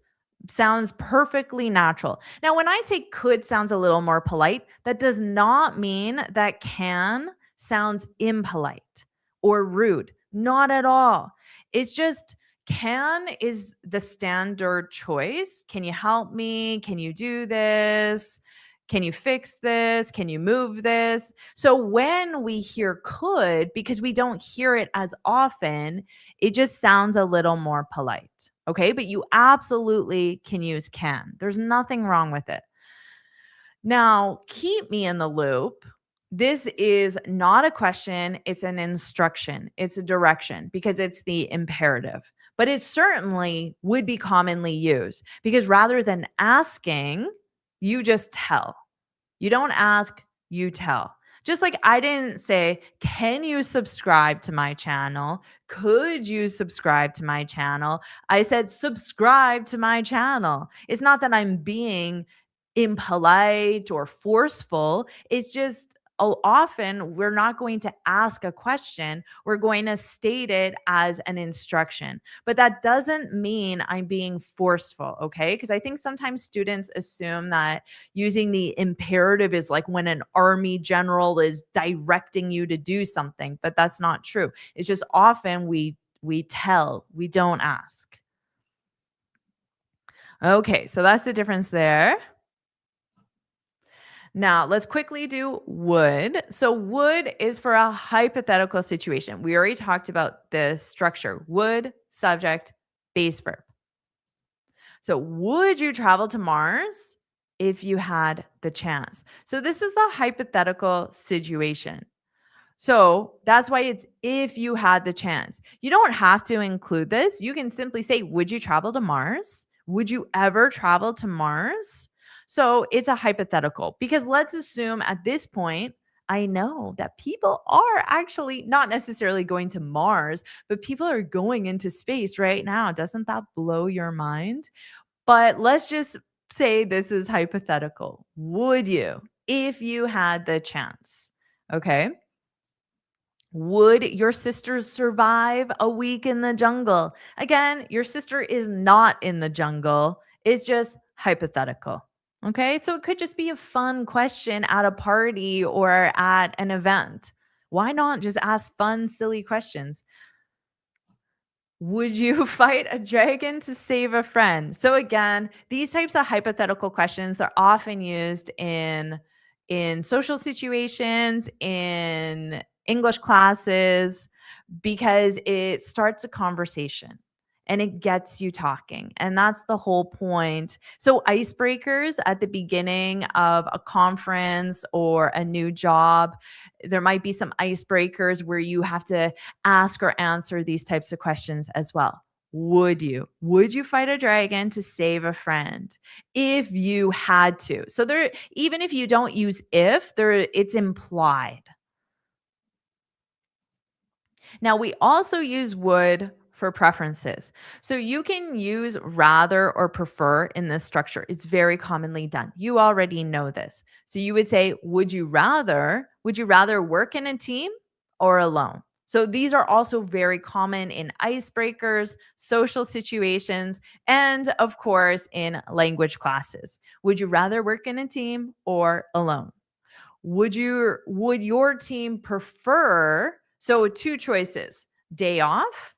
Sounds perfectly natural. Now, when I say could sounds a little more polite, that does not mean that can sounds impolite or rude. Not at all. It's just can is the standard choice. Can you help me? Can you do this? Can you fix this? Can you move this? So when we hear could, because we don't hear it as often, it just sounds a little more polite. Okay. But you absolutely can use can. There's nothing wrong with it. Now, keep me in the loop. This is not a question, it's an instruction, it's a direction because it's the imperative. But it certainly would be commonly used because rather than asking, you just tell. You don't ask, you tell. Just like I didn't say, "Can you subscribe to my channel? Could you subscribe to my channel?" I said, "Subscribe to my channel." It's not that I'm being impolite or forceful. It's just often we're not going to ask a question. We're going to state it as an instruction. But that doesn't mean I'm being forceful, okay? Because I think sometimes students assume that using the imperative is like when an army general is directing you to do something, but that's not true. It's just often we tell, we don't ask. Okay, so that's the difference there. Now, let's quickly do would. So, would is for a hypothetical situation. We already talked about this structure would, subject, base verb. So, would you travel to Mars if you had the chance? So, this is a hypothetical situation. So that's why it's if you had the chance. You don't have to include this. You can simply say, would you travel to Mars? Would you ever travel to Mars? So it's a hypothetical because let's assume at this point, I know that people are actually not necessarily going to Mars, but people are going into space right now. Doesn't that blow your mind? But let's just say this is hypothetical. Would you if you had the chance? Okay. Would your sister survive a week in the jungle? Again, your sister is not in the jungle. It's just hypothetical. Okay. So it could just be a fun question at a party or at an event. Why not just ask fun, silly questions? Would you fight a dragon to save a friend? So again, these types of hypothetical questions are often used in social situations, in English classes because it starts a conversation. and it gets you talking. And that's the whole point. So, icebreakers at the beginning of a conference or a new job, there might be some icebreakers where you have to ask or answer these types of questions as well. Would you? Would you fight a dragon to save a friend? If you had to. So there, even if you don't use if, there it's implied. Now, we also use would for preferences. So you can use rather or prefer in this structure. It's very commonly done. You already know this. So you would say, would you rather work in a team or alone? So these are also very common in icebreakers, social situations, and of course in language classes. Would you rather work in a team or alone? Would your team prefer, so two choices, day off,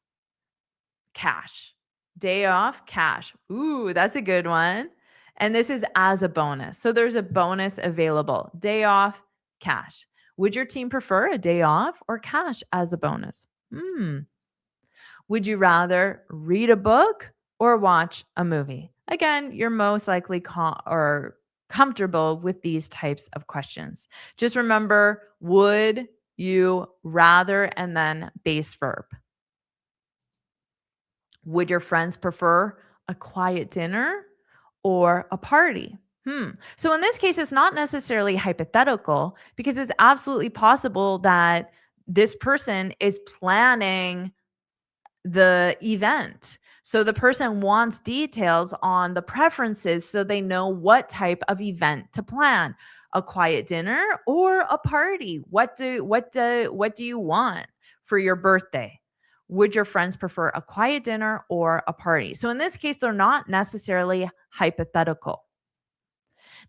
cash. Day off, cash. Ooh, that's a good one. And this is as a bonus. So there's a bonus available. Day off, cash. Would your team prefer a day off or cash as a bonus? Would you rather read a book or watch a movie? Again, you're most likely or comfortable with these types of questions. Just remember, would you rather and then base verb. Would your friends prefer a quiet dinner or a party? So in this case, it's not necessarily hypothetical because it's absolutely possible that this person is planning the event. So the person wants details on the preferences so they know what type of event to plan. A quiet dinner or a party? What do you want for your birthday? Would your friends prefer a quiet dinner or a party? So in this case, they're not necessarily hypothetical.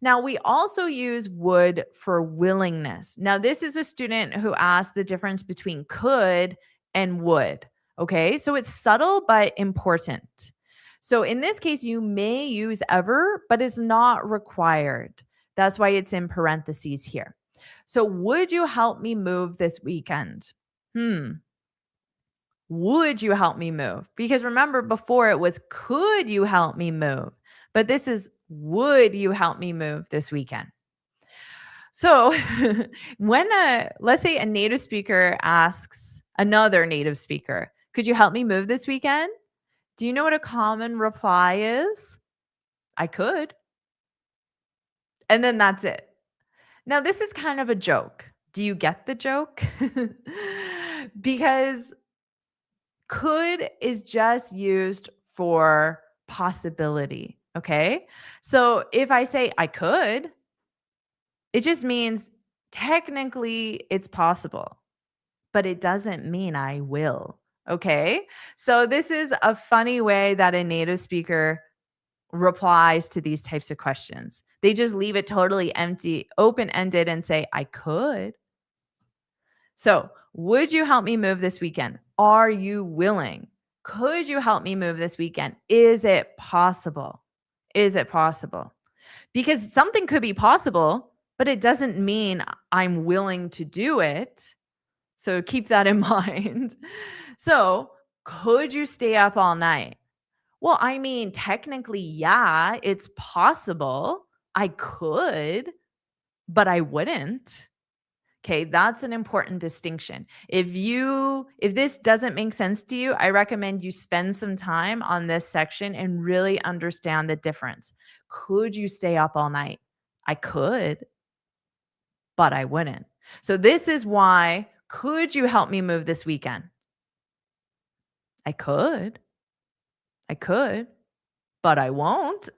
Now, we also use would for willingness. Now, this is a student who asked the difference between could and would. Okay, so it's subtle but important. So in this case, you may use ever, but it's not required. That's why it's in parentheses here. So, would you help me move this weekend? Hmm. Would you help me move? Because remember, before it was, could you help me move? But this is, would you help me move this weekend? So, let's say a native speaker asks another native speaker, could you help me move this weekend? Do you know what a common reply is? I could. And then that's it. Now, this is kind of a joke. Do you get the joke? Because could is just used for possibility. Okay. So if I say I could, it just means technically it's possible, but it doesn't mean I will. Okay. So this is a funny way that a native speaker replies to these types of questions. They just leave it totally empty, open ended, and say, I could. So, would you help me move this weekend? Are you willing? Could you help me move this weekend? Is it possible? Is it possible? Because something could be possible, but it doesn't mean I'm willing to do it. So keep that in mind. So, could you stay up all night? Well, I mean, technically, yeah, it's possible. I could, but I wouldn't. Okay, that's an important distinction. If this doesn't make sense to you, I recommend you spend some time on this section and really understand the difference. Could you stay up all night? I could, but I wouldn't. So this is why could you help me move this weekend? I could. I could, but I won't.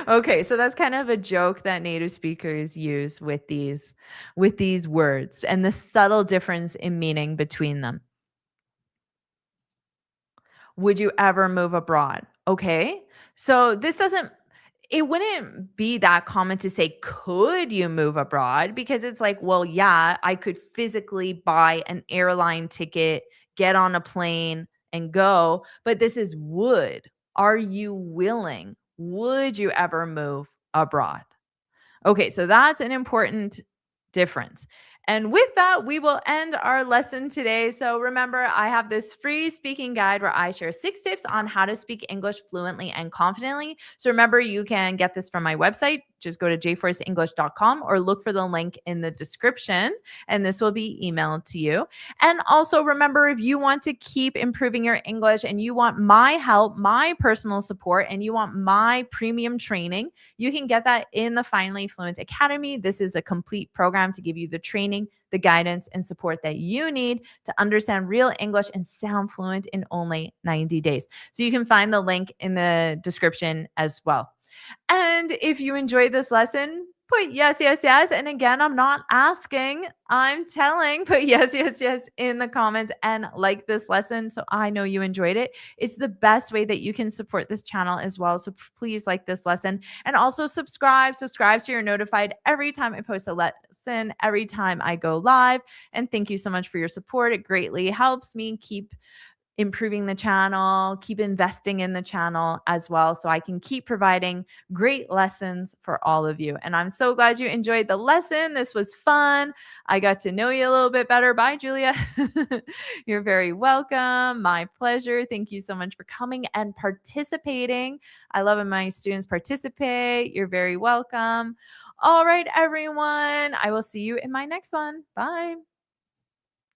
Okay, so that's kind of a joke that native speakers use with these words and the subtle difference in meaning between them. Would you ever move abroad? Okay. So this doesn't it wouldn't be that common to say, could you move abroad? Because it's like, well, yeah, I could physically buy an airline ticket, get on a plane, and go. But this is would. Are you willing? Would you ever move abroad? Okay, so that's an important difference. And with that, we will end our lesson today. So remember, I have this free speaking guide where I share 6 tips on how to speak English fluently and confidently. So remember, you can get this from my website. Just go to jforceenglish.com or look for the link in the description, and this will be emailed to you. And also remember, if you want to keep improving your English and you want my help, my personal support, and you want my premium training, you can get that in the Finally Fluent Academy. This is a complete program to give you the training, the guidance, and support that you need to understand real English and sound fluent in only 90 days. So you can find the link in the description as well. And if you enjoyed this lesson, put yes, yes, yes. And again, I'm not asking, I'm telling, put yes, yes, yes in the comments and like this lesson so I know you enjoyed it. It's the best way that you can support this channel as well. So please like this lesson and also subscribe so you're notified every time I post a lesson, every time I go live. And thank you so much for your support. It greatly helps me keep improving the channel, keep investing in the channel as well, so I can keep providing great lessons for all of you. And I'm so glad you enjoyed the lesson. This was fun. I got to know you a little bit better. Bye, Julia. You're very welcome. My pleasure. Thank you so much for coming and participating. I love when my students participate. You're very welcome. All right, everyone. I will see you in my next one. Bye.